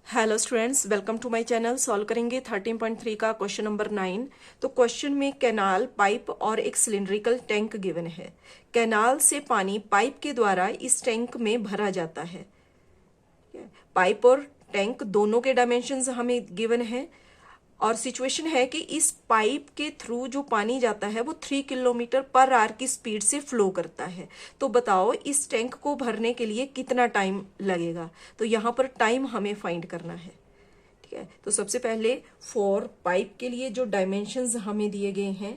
Hello students, welcome to my channel. Solve करेंगे 13.3 का question number 9। तो क्वेश्चन में कैनाल, पाइप और एक सिलिंड्रिकल टैंक गिवन है। कैनाल से पानी पाइप के द्वारा इस टैंक में भरा जाता है। पाइप और टैंक दोनों के डायमेंशंस हमें गिवन है और सिचुएशन है कि इस पाइप के थ्रू जो पानी जाता है वो 3 किलोमीटर पर आवर की स्पीड से फ्लो करता है। तो बताओ इस टैंक को भरने के लिए कितना टाइम लगेगा। तो यहाँ पर टाइम हमें फाइंड करना है। ठीक है, तो सबसे पहले फॉर पाइप के लिए जो डायमेंशंस हमें दिए गए हैं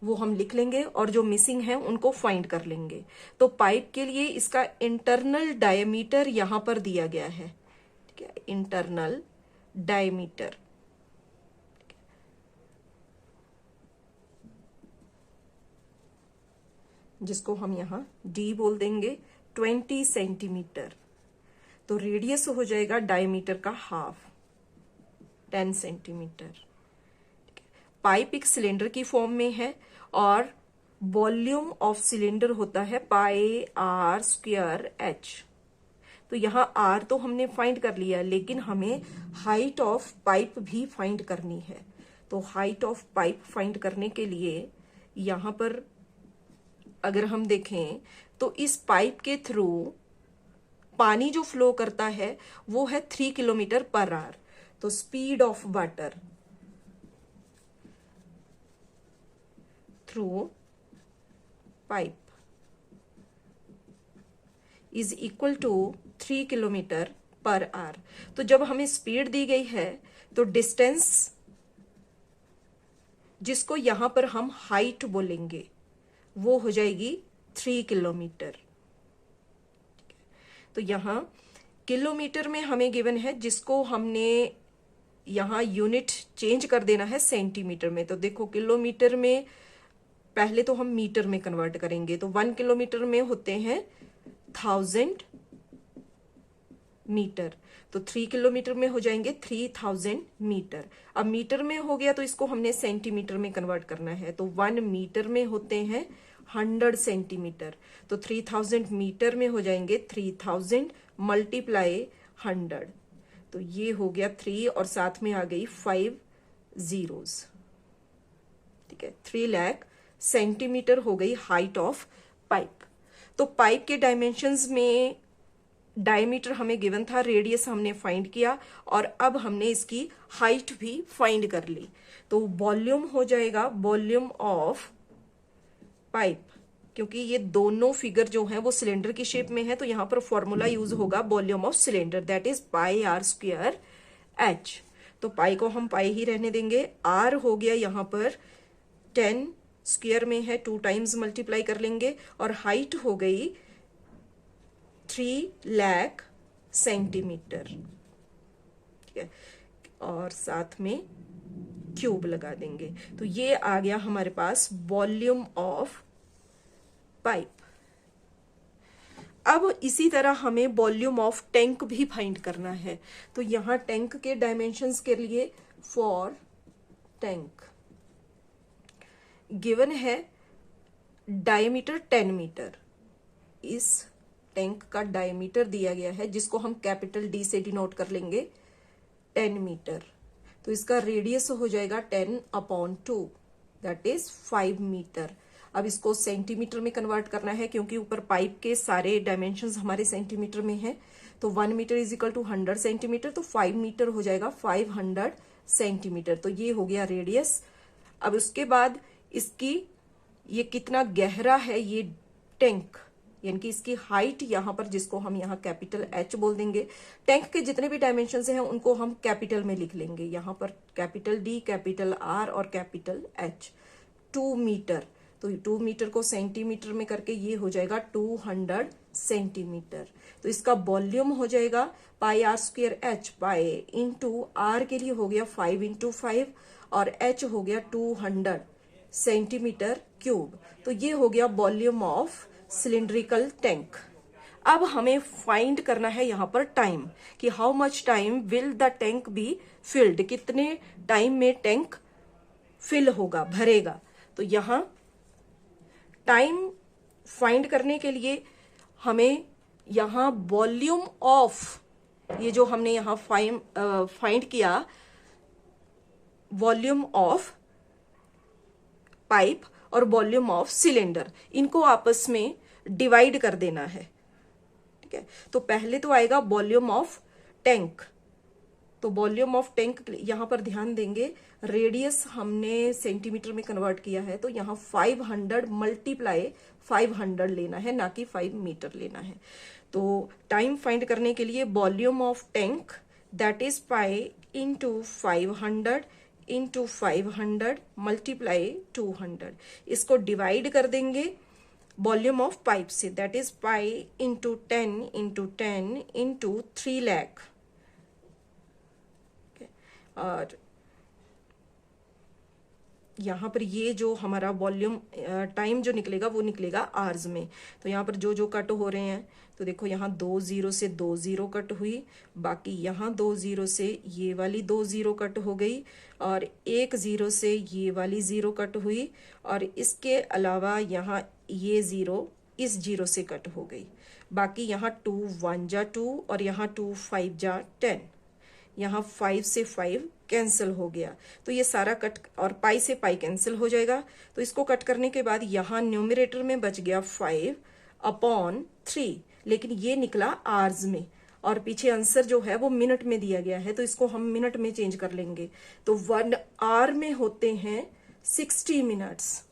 वो हम लिख लेंगे और जो मिसिंग है उनको फाइंड कर लेंगे। तो पाइप के लिए इसका इंटरनल डायमीटर यहाँ पर दिया गया है। ठीक है, इंटरनल डायमीटर जिसको हम यहाँ डी बोल देंगे 20 सेंटीमीटर। तो रेडियस हो जाएगा डायमीटर का हाफ, 10 सेंटीमीटर। पाइप एक सिलेंडर की फॉर्म में है और वॉल्यूम ऑफ सिलेंडर होता है पाई आर स्क्वायर एच। तो यहाँ आर तो हमने फाइंड कर लिया, लेकिन हमें हाइट ऑफ पाइप भी फाइंड करनी है। तो हाइट ऑफ पाइप फाइंड करने के लिए यहाँ पर अगर हम देखें तो इस पाइप के थ्रू पानी जो फ्लो करता है वो है 3 किलोमीटर पर आवर। तो speed of water through pipe is equal to 3 kilometre per hour. तो जब हमें स्पीड दी गई है तो डिस्टेंस जिसको यहां पर हम हाइट बोलेंगे वो हो जाएगी 3 किलोमीटर। तो यहां किलोमीटर में हमें गिवन है, जिसको हमने यहां यूनिट चेंज कर देना है सेंटीमीटर में। तो देखो किलोमीटर में पहले तो हम मीटर में कन्वर्ट करेंगे। तो 1 किलोमीटर में होते हैं 1000 मीटर। तो 3 किलोमीटर में हो जाएंगे 3000 मीटर। अब मीटर में हो गया तो इसको हमने सेंटीमीटर में कन्वर्ट करना है। तो 1 मीटर में होते हैं 100 सेंटीमीटर। तो 3000 मीटर में हो जाएंगे 3000 मल्टीप्लाई 100। तो ये हो गया 3 और साथ में आ गई 5 जीरोस। ठीक है, 3 लाख सेंटीमीटर हो गई हाइट ऑफ पाइप। तो पाइप के डायमेंशंस में डायमीटर हमें गिवन था, रेडियस हमने फाइंड किया और अब हमने इसकी हाइट भी फाइंड कर ली। तो वॉल्यूम हो जाएगा वॉल्यूम ऑफ पाइप। क्योंकि ये दोनों फिगर जो है वो सिलेंडर की शेप में है तो यहां पर फॉर्मूला यूज होगा volume of cylinder, that is pi are square h. तो पाई को हम पाई ही रहने देंगे। आर हो गया यहां पर 10 स्क्वायर में है, 2 टाइम्स मल्टीप्लाई कर लेंगे और हाइट हो गई 3 लाख सेंटीमीटर। ठीक है, और साथ में क्यूब लगा देंगे। तो ये आ गया हमारे पास वॉल्यूम ऑफ पाइप। अब इसी तरह हमें वॉल्यूम ऑफ टैंक भी फाइंड करना है। तो यहां टैंक के डायमेंशंस के लिए फॉर टैंक गिवन है डायमीटर 10 मीटर। इस टैंक का डायमीटर दिया गया है जिसको हम कैपिटल डी से डिनोट कर लेंगे 10 मीटर। तो इसका रेडियस हो जाएगा 10/2, दैट इज 5 मीटर। अब इसको सेंटीमीटर में कन्वर्ट करना है क्योंकि ऊपर पाइप के सारे डायमेंशंस हमारे सेंटीमीटर में है। तो 1 metre is equal to 100 centimetre. तो 5 मीटर हो जाएगा 500 सेंटीमीटर। तो ये हो गया रेडियस। अब उसके बाद इसकी ये कितना गहरा है ये टैंक, यानी कि इसकी हाइट यहां पर जिसको हम यहां कैपिटल एच बोल देंगे। टैंक के जितने भी डायमेंशन हैं उनको हम कैपिटल में लिख लेंगे। यहां पर कैपिटल डी, कैपिटल आर और कैपिटल एच। 2 मीटर, तो 2 मीटर को सेंटीमीटर में करके ये हो जाएगा 200 सेंटीमीटर। तो इसका वॉल्यूम हो जाएगा pi are square H. Pi into R के लिए हो गया 5 × 5 और एच हो गया 200 सेंटीमीटर क्यूब। तो ये हो गया वॉल्यूम ऑफ सिलिंड्रिकल टैंक। अब हमें फाइंड करना है यहां पर टाइम, कि how much time will the tank be filled, कितने टाइम में टैंक फिल होगा, भरेगा। तो यहां टाइम फाइंड करने के लिए हमें यहां वॉल्यूम ऑफ ये जो हमने यहाँ फाइंड किया वॉल्यूम ऑफ पाइप और वॉल्यूम ऑफ सिलेंडर, इनको आपस में डिवाइड कर देना है। ठीक है, तो पहले तो आएगा वॉल्यूम ऑफ टैंक। तो वॉल्यूम ऑफ टैंक यहां पर ध्यान देंगे, रेडियस हमने सेंटीमीटर में कन्वर्ट किया है, तो यहाँ 500 मल्टीप्लाई 500 लेना है, ना कि 5 मीटर लेना है। तो टाइम फाइंड करने के लिए volume of tank that is pi into 500 into 500 multiply 200, इसको डिवाइड कर देंगे वॉल्यूम ऑफ पाइप से, that is pi into 10 into 10 into 3 lakh. और यहाँ पर ये जो हमारा वॉल्यूम टाइम जो निकलेगा वो निकलेगा आवर्स में। तो यहाँ पर जो जो कट हो रहे हैं, तो देखो यहाँ 2 0 से 2 0 कट हुई, बाकी यहाँ 2 0 से ये वाली 2 0 कट हो गई, और 1 0 से ये वाली 0 कट हुई, और इसके अलावा यहाँ ये 0 इस 0 से कट हो गई। बाकी यहाँ 2 1 जा 2 और यहाँ 2 5 जा 10, यहाँ 5 से 5 कैंसिल हो गया। तो ये सारा कट, और पाई से पाई कैंसिल हो जाएगा। तो इसको कट करने के बाद यहाँ न्यूमरेटर में बच गया 5/3, लेकिन ये निकला आवर्स में, और पीछे आंसर जो है वो मिनट में दिया गया है, तो इसको हम मिनट में चेंज कर लेंगे। तो 1 आवर में होते हैं 60 मिनट्स।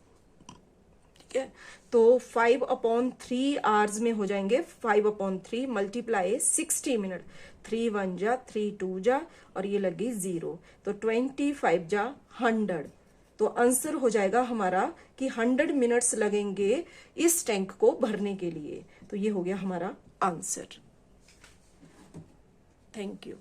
ठीक है, तो 5/3 आवर्स में हो जाएंगे 5/3 मल्टीप्लाई 60 मिनट, 3 1 जा 3 2 जा, और ये लगी 0, तो 25 जा 100। तो आंसर हो जाएगा हमारा कि 100 मिनट्स लगेंगे इस टैंक को भरने के लिए। तो ये हो गया हमारा आंसर। Thank you.